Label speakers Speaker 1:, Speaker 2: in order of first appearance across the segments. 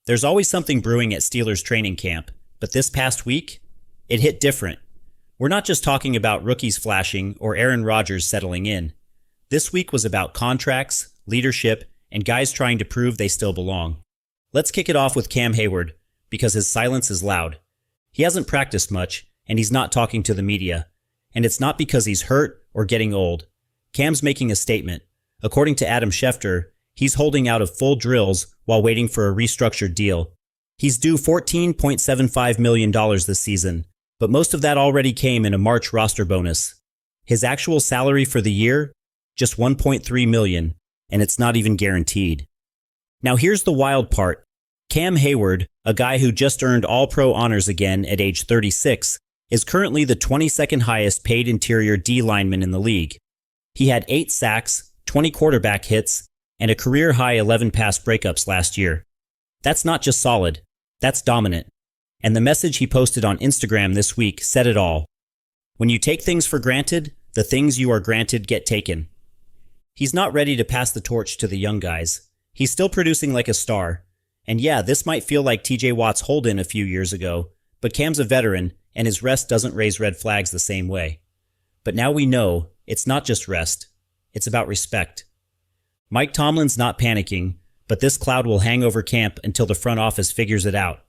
Speaker 1: There's always something brewing at Steelers training camp, but this past week, it hit different. We're not just talking about rookies flashing or Aaron Rodgers settling in. This week was about contracts, leadership, and guys trying to prove they still belong. Let's kick it off with Cam Heyward, because his silence is loud. He hasn't practiced much, and he's not talking to the media. And it's not because he's hurt or getting old. Cam's making a statement. According to Adam Schefter, he's holding out of full drills while waiting for a restructured deal. He's due $14.75 million this season, but most of that already came in a March roster bonus. His actual salary for the year? Just $1.3 million, and it's not even guaranteed. Now here's the wild part. Cam Heyward, a guy who just earned All-Pro honors again at age 36, is currently the 22nd highest paid interior D lineman in the league. He had 8 sacks, 20 quarterback hits, and a career-high 11 pass breakups last year. That's not just solid, that's dominant. And the message he posted on Instagram this week said it all. When you take things for granted, the things you are granted get taken. He's not ready to pass the torch to the young guys. He's still producing like a star. And yeah, this might feel like TJ Watt's hold-in a few years ago, but Cam's a veteran, and his rest doesn't raise red flags the same way. But now we know it's not just rest, it's about respect. Mike Tomlin's not panicking, but this cloud will hang over camp until the front office figures it out.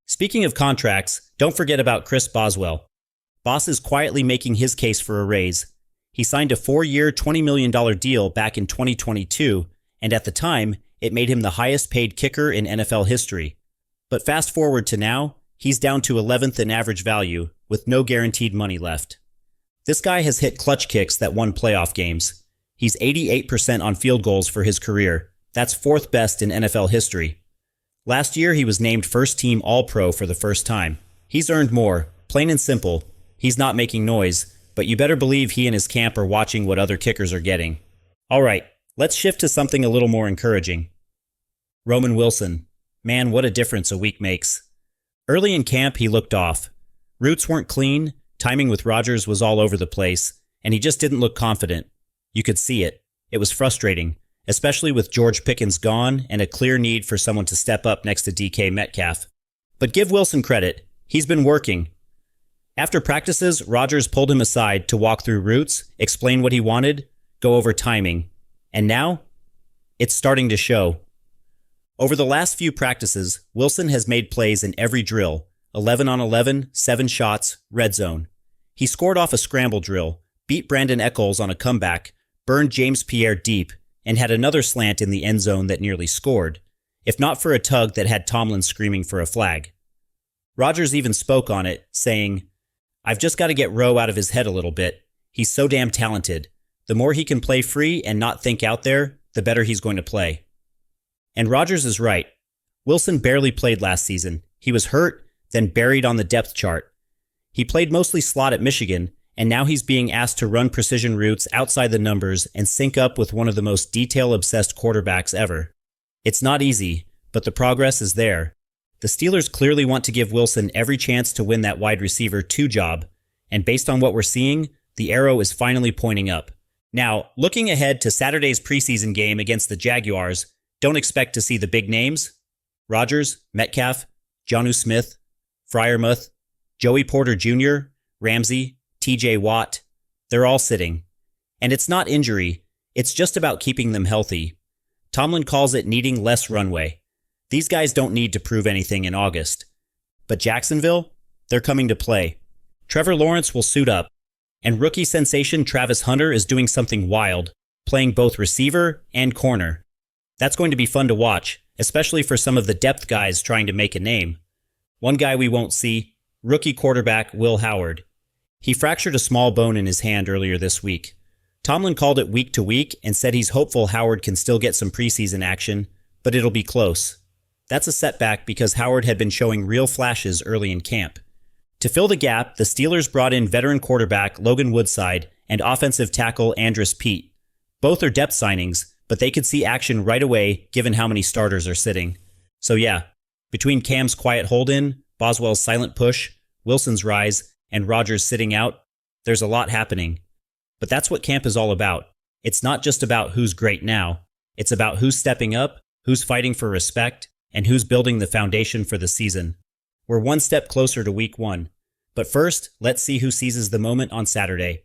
Speaker 1: Speaking of contracts, don't forget about Chris Boswell. Boss is quietly making his case for a raise. He signed a 4-year, $20 million deal back in 2022, and at the time, it made him the highest paid kicker in NFL history. But fast forward to now, he's down to 11th in average value, with no guaranteed money left. This guy has hit clutch kicks that won playoff games. He's 88% on field goals for his career. That's 4th best in NFL history. Last year, he was named first-team All-Pro for the first time. He's earned more, plain and simple. He's not making noise, but you better believe he and his camp are watching what other kickers are getting. All right, let's shift to something a little more encouraging. Roman Wilson. Man, what a difference a week makes. Early in camp, he looked off. Routes weren't clean, timing with Rodgers was all over the place, and he just didn't look confident. You could see it. It was frustrating, especially with George Pickens gone and a clear need for someone to step up next to DK Metcalf. But give Wilson credit. He's been working. After practices, Rodgers pulled him aside to walk through routes, explain what he wanted, go over timing. And now, it's starting to show. Over the last few practices, Wilson has made plays in every drill, 11 on 11, 7 shots, red zone. He scored off a scramble drill, beat Brandon Echols on a comeback, burned James Pierre deep, and had another slant in the end zone that nearly scored, if not for a tug that had Tomlin screaming for a flag. Rodgers even spoke on it, saying, "I've just got to get Rowe out of his head a little bit. He's so damn talented. The more he can play free and not think out there, the better he's going to play." And Rodgers is right. Wilson barely played last season. He was hurt, then buried on the depth chart. He played mostly slot at Michigan, and now he's being asked to run precision routes outside the numbers and sync up with one of the most detail-obsessed quarterbacks ever. It's not easy, but the progress is there. The Steelers clearly want to give Wilson every chance to win that wide receiver 2 job, and based on what we're seeing, the arrow is finally pointing up. Now, looking ahead to Saturday's preseason game against the Jaguars, don't expect to see the big names. Rodgers, Metcalf, Jonnu Smith, Freiermuth, Joey Porter Jr., Ramsey, TJ Watt, they're all sitting. And it's not injury, it's just about keeping them healthy. Tomlin calls it needing less runway. These guys don't need to prove anything in August. But Jacksonville, they're coming to play. Trevor Lawrence will suit up. And rookie sensation Travis Hunter is doing something wild, playing both receiver and corner. That's going to be fun to watch, especially for some of the depth guys trying to make a name. One guy we won't see, rookie quarterback Will Howard. He fractured a small bone in his hand earlier this week. Tomlin called it week to week and said he's hopeful Howard can still get some preseason action, but it'll be close. That's a setback because Howard had been showing real flashes early in camp. To fill the gap, the Steelers brought in veteran quarterback Logan Woodside and offensive tackle Andrus Peat. Both are depth signings, but they could see action right away given how many starters are sitting. So yeah, between Cam's quiet hold-in, Boswell's silent push, Wilson's rise, and Rodgers sitting out, there's a lot happening. But that's what camp is all about. It's not just about who's great now. It's about who's stepping up, who's fighting for respect, and who's building the foundation for the season. We're one step closer to Week 1. But first, let's see who seizes the moment on Saturday.